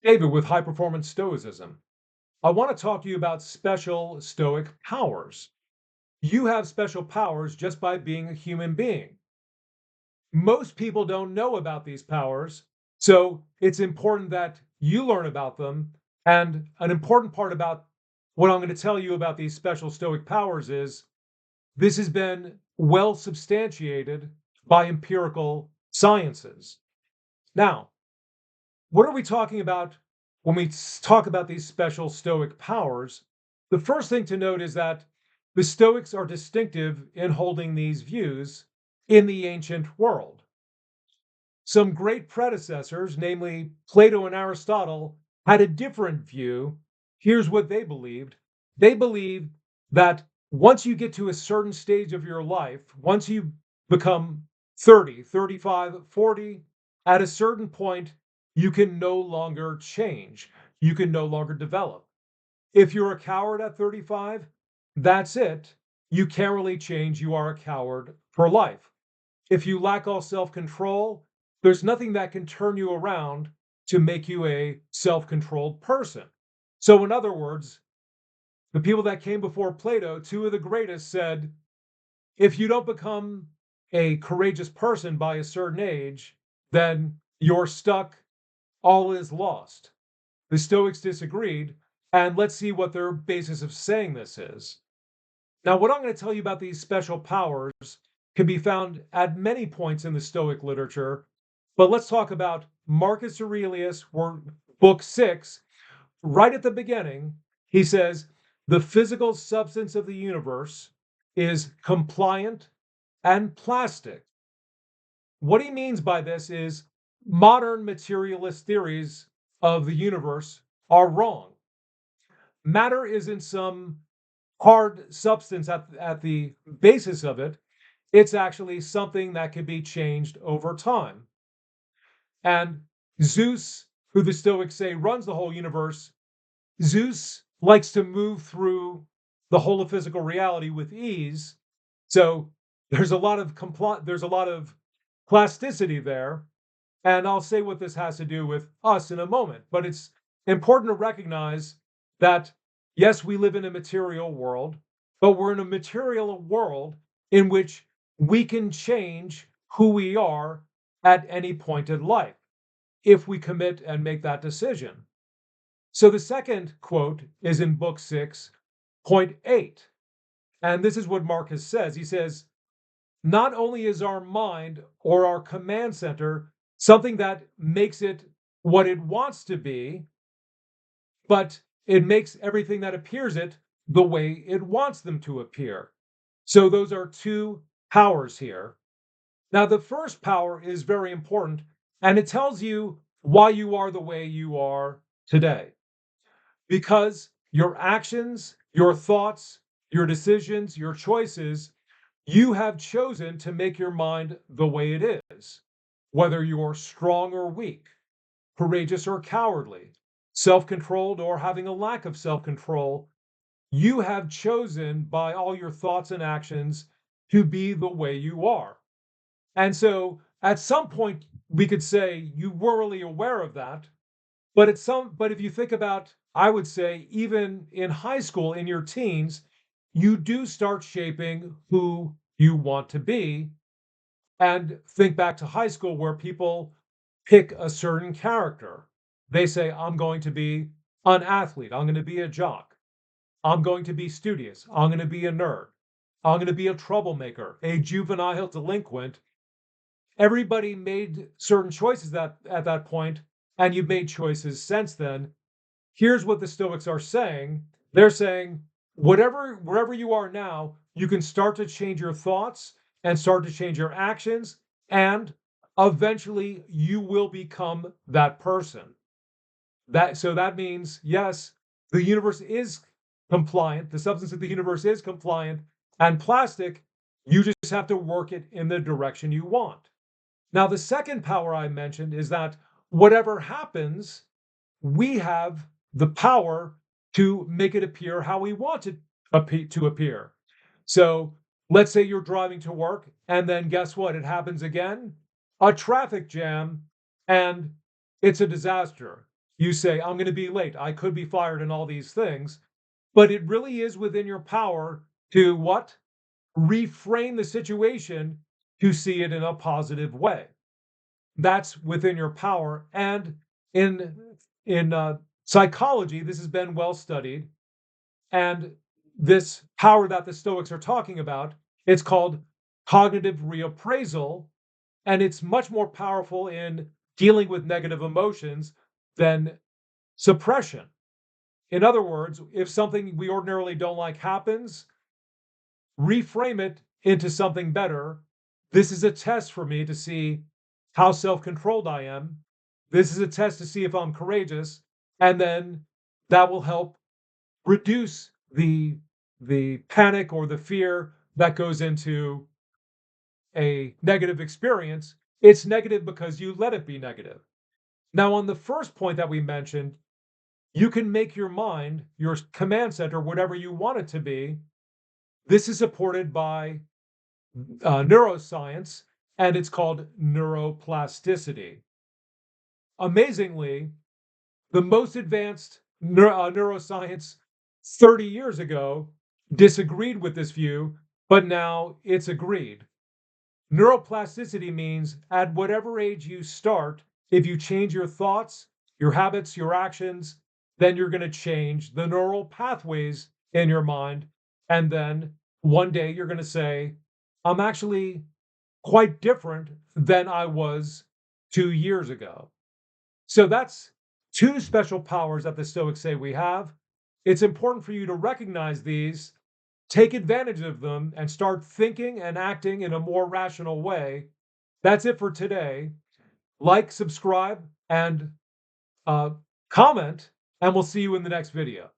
David with High Performance Stoicism. I want to talk to you about special Stoic powers. You have special powers just by being a human being. Most people don't know about these powers, so it's important that you learn about them. And an important part about what I'm going to tell you about these special Stoic powers is this has been well substantiated by empirical sciences. Now, what are we talking about when we talk about these special Stoic powers? The first thing to note is that the Stoics are distinctive in holding these views in the ancient world. Some great predecessors, namely Plato and Aristotle, had a different view. Here's what they believed. They believed that once you get to a certain stage of your life, once you become 30, 35, 40, at a certain point, you can no longer change. You can no longer develop. If you're a coward at 35, that's it. You can't really change. You are a coward for life. If you lack all self-control, there's nothing that can turn you around to make you a self-controlled person. So in other words, the people that came before Plato, two of the greatest, said, if you don't become a courageous person by a certain age, then you're stuck, all is lost. The Stoics disagreed, and let's see what their basis of saying this is. Now, what I'm going to tell you about these special powers can be found at many points in the Stoic literature, but let's talk about Marcus Aurelius, book 6. Right at the beginning, he says, the physical substance of the universe is compliant and plastic. What he means by this is modern materialist theories of the universe are wrong. Matter isn't some hard substance at the basis of it. It's actually something that can be changed over time. And Zeus, who the Stoics say runs the whole universe, Zeus likes to move through the whole of physical reality with ease. So there's a lot of plasticity there. And I'll say what this has to do with us in a moment. But it's important to recognize that, yes, we live in a material world, but we're in a material world in which we can change who we are at any point in life if we commit and make that decision. So the second quote is in book 6, point 8. And this is what Marcus says. He says, not only is our mind or our command center something that makes it what it wants to be, but it makes everything that appears it the way it wants them to appear. So those are two powers here. Now, the first power is very important, and it tells you why you are the way you are today. Because your actions, your thoughts, your decisions, your choices, you have chosen to make your mind the way it is, whether you're strong or weak, courageous or cowardly, self-controlled or having a lack of self-control. You have chosen by all your thoughts and actions to be the way you are. And so at some point, we could say you were really aware of that. But if you think about, I would say, even in high school, in your teens, you do start shaping who you want to be. And think back to high school where people pick a certain character. They say, I'm going to be an athlete. I'm going to be a jock. I'm going to be studious. I'm going to be a nerd. I'm going to be a troublemaker, a juvenile delinquent. Everybody made certain choices at that point, and you've made choices since then. Here's what the Stoics are saying. They're saying, wherever you are now, you can start to change your thoughts and start to change your actions, and eventually you will become that person. That means, yes, the universe is compliant, the substance of the universe is compliant and plastic. You just have to work it in the direction you want. Now, the second power I mentioned is that whatever happens, we have the power to make it appear how we want it to appear. So let's say you're driving to work, and then guess what? It happens again, a traffic jam, and it's a disaster. You say, I'm going to be late. I could be fired and all these things. But it really is within your power to what? Reframe the situation to see it in a positive way. That's within your power. And in in psychology, this has been well studied. And this power that the Stoics are talking about, it's called cognitive reappraisal, and it's much more powerful in dealing with negative emotions than suppression. In other words, if something we ordinarily don't like happens, reframe it into something better. This is a test for me to see how self controlled I am. This is a test to see if I'm courageous. And then that will help reduce the panic or the fear that goes into a negative experience. It's negative because you let it be negative. Now, on the first point that we mentioned, you can make your mind, your command center, whatever you want it to be. This is supported by neuroscience, and it's called neuroplasticity. Amazingly, the most advanced neuroscience 30 years ago disagreed with this view, but now it's agreed. Neuroplasticity means at whatever age you start, if you change your thoughts, your habits, your actions, then you're going to change the neural pathways in your mind. And then one day you're going to say, I'm actually quite different than I was 2 years ago. So that's two special powers that the Stoics say we have. It's important for you to recognize these, take advantage of them, and start thinking and acting in a more rational way. That's it for today. Like, subscribe, and uh, comment, and we'll see you in the next video.